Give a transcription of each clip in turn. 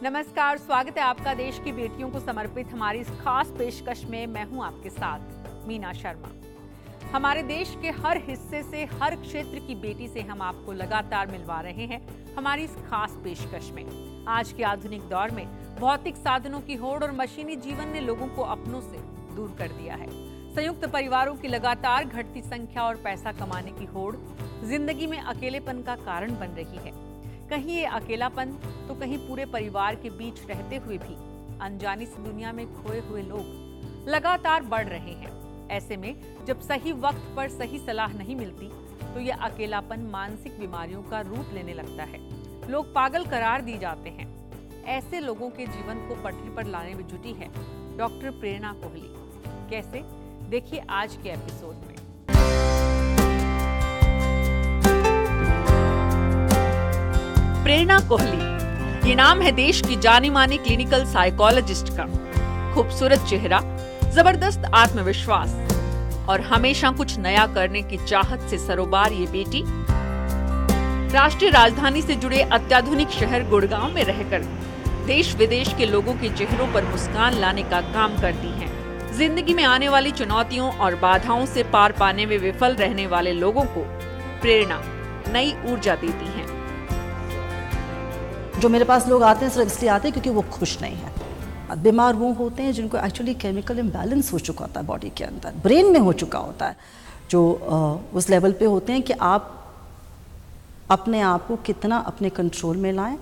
नमस्कार, स्वागत है आपका देश की बेटियों को समर्पित हमारी इस खास पेशकश में। मैं हूं आपके साथ मीना शर्मा। हमारे देश के हर हिस्से से, हर क्षेत्र की बेटी से हम आपको लगातार मिलवा रहे हैं हमारी इस खास पेशकश में। आज के आधुनिक दौर में भौतिक साधनों की होड़ और मशीनी जीवन ने लोगों को अपनों से दूर कर दिया है। संयुक्त परिवारों की लगातार घटती संख्या और पैसा कमाने की होड़ जिंदगी में अकेलेपन का कारण बन रही है। कहीं ये अकेलापन तो कहीं पूरे परिवार के बीच रहते हुए भी अनजानी सी दुनिया में खोए हुए लोग लगातार बढ़ रहे हैं। ऐसे में जब सही वक्त पर सही सलाह नहीं मिलती तो ये अकेलापन मानसिक बीमारियों का रूप लेने लगता है। लोग पागल करार दी जाते हैं। ऐसे लोगों के जीवन को पटरी पर लाने में जुटी है डॉक्टर प्रेरणा कोहली। कैसे, देखिए आज के एपिसोड में। प्रेरणा कोहली, ये नाम है देश की जानी मानी क्लिनिकल साइकोलॉजिस्ट का। खूबसूरत चेहरा, जबरदस्त आत्मविश्वास और हमेशा कुछ नया करने की चाहत से सरोबार ये बेटी राष्ट्रीय राजधानी से जुड़े अत्याधुनिक शहर गुड़गांव में रहकर देश विदेश के लोगों के चेहरों पर मुस्कान लाने का काम करती हैं। जिंदगी में आने वाली चुनौतियों और बाधाओं से पार पाने में विफल रहने वाले लोगों को प्रेरणा नई ऊर्जा देती हैं। जो मेरे पास लोग आते हैं सिर्फ इसलिए आते हैं क्योंकि वो खुश नहीं है। बीमार वो होते हैं जिनको एक्चुअली केमिकल इम्बैलेंस हो चुका होता है बॉडी के अंदर, ब्रेन में हो चुका होता है, जो उस लेवल पे होते हैं कि आप अपने आप को कितना अपने कंट्रोल में लाएं,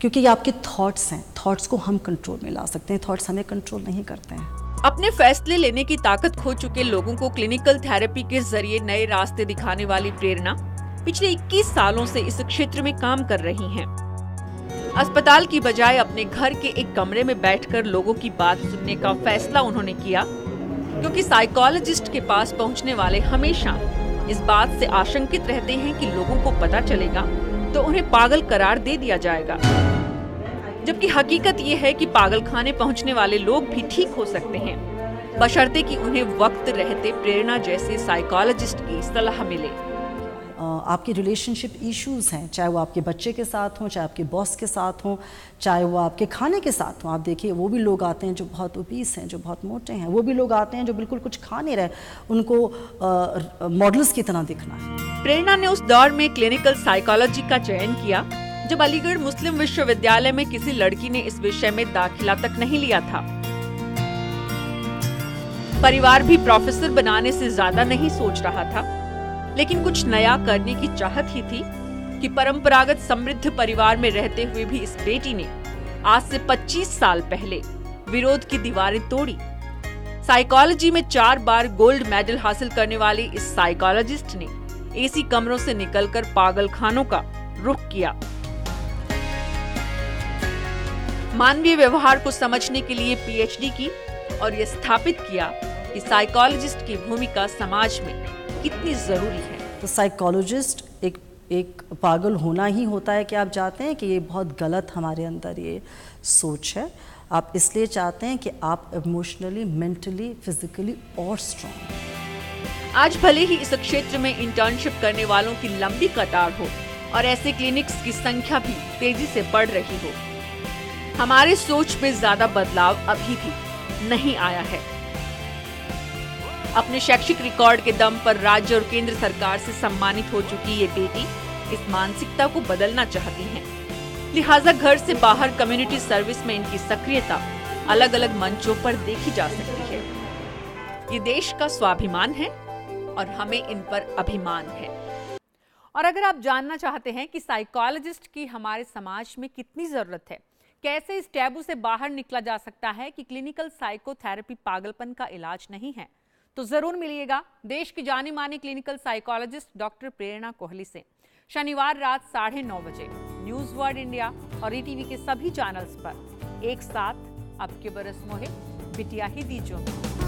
क्योंकि ये आपके थॉट्स हैं। थॉट्स को हम कंट्रोल में ला सकते हैं, थॉट्स हमें कंट्रोल नहीं करते हैं। अपने फैसले लेने की ताकत खो चुके लोगों को क्लिनिकल थेरेपी के जरिए नए रास्ते दिखाने वाली प्रेरणा पिछले 21 सालों से इस क्षेत्र में काम कर रही हैं। अस्पताल की बजाय अपने घर के एक कमरे में बैठकर लोगों की बात सुनने का फैसला उन्होंने किया, क्योंकि साइकोलॉजिस्ट के पास पहुंचने वाले हमेशा इस बात से आशंकित रहते हैं कि लोगों को पता चलेगा तो उन्हें पागल करार दे दिया जाएगा। जबकि हकीकत ये है कि पागल खाने पहुंचने वाले लोग भी ठीक हो सकते हैं, बशर्ते कि उन्हें वक्त रहते प्रेरणा जैसे साइकोलॉजिस्ट की सलाह मिले। आपके रिलेशनशिप इश्यूज हैं, चाहे वो आपके बच्चे के साथ हों, चाहे आपके बॉस के साथ हों, चाहे वो आपके खाने के साथ हों। आप देखिए वो भी लोग आते हैं जो बहुत ओबीस हैं, जो बहुत मोटे हैं। वो भी लोग आते हैं जो बिल्कुल कुछ खा नहीं रहे, उनको मॉडल्स की तरह दिखना है। प्रेरणा ने उस दौर में क्लिनिकल साइकोलॉजी का चयन किया जब अलीगढ़ मुस्लिम विश्वविद्यालय में किसी लड़की ने इस विषय में दाखिला तक नहीं लिया था। परिवार भी प्रोफेसर बनाने से ज्यादा नहीं सोच रहा था, लेकिन कुछ नया करने की चाहत ही थी कि परंपरागत समृद्ध परिवार में रहते हुए भी इस बेटी ने आज से 25 साल पहले विरोध की दीवारें तोड़ी। साइकोलॉजी में 4 बार गोल्ड मेडल हासिल करने वाली इस साइकोलॉजिस्ट ने एसी कमरों से निकलकर पागल खानों का रुख किया। मानवीय व्यवहार को समझने के लिए पीएचडी की और ये स्थापित किया कि साइकोलॉजिस्ट की भूमिका समाज में कितनी जरूरी है। तो साइकोलॉजिस्ट एक पागल होना ही होता है कि आप चाहते हैं कि ये बहुत गलत हमारे अंदर ये सोच है। आप इसलिए चाहते हैं कि आप इमोशनली, मेंटली, फिजिकली और स्ट्रॉन्ग। आज भले ही इस क्षेत्र में इंटर्नशिप करने वालों की लंबी कतार हो और ऐसे क्लिनिक्स की संख्या भी तेजी से बढ़ रही हो, हमारे सोच में ज्यादा बदलाव अभी भी नहीं आया है। अपने शैक्षिक रिकॉर्ड के दम पर राज्य और केंद्र सरकार से सम्मानित हो चुकी ये बेटी इस मानसिकता को बदलना चाहती हैं। लिहाजा घर से बाहर कम्युनिटी सर्विस में इनकी सक्रियता अलग अलग मंचों पर देखी जा सकती है। ये देश का स्वाभिमान है और हमें इन पर अभिमान है। और अगर आप जानना चाहते हैं कि साइकोलॉजिस्ट की हमारे समाज में कितनी जरूरत है, कैसे इस टैबू से बाहर निकला जा सकता है कि क्लिनिकल साइकोथेरेपी पागलपन का इलाज नहीं है, तो जरूर मिलिएगा देश की जानी मानी क्लिनिकल साइकोलॉजिस्ट डॉक्टर प्रेरणा कोहली से शनिवार रात 9:30 बजे न्यूज वर्ल्ड इंडिया और ईटीवी के सभी चैनल्स पर। एक साथ अब के बरस मोहे बिटिया ही दीजो में।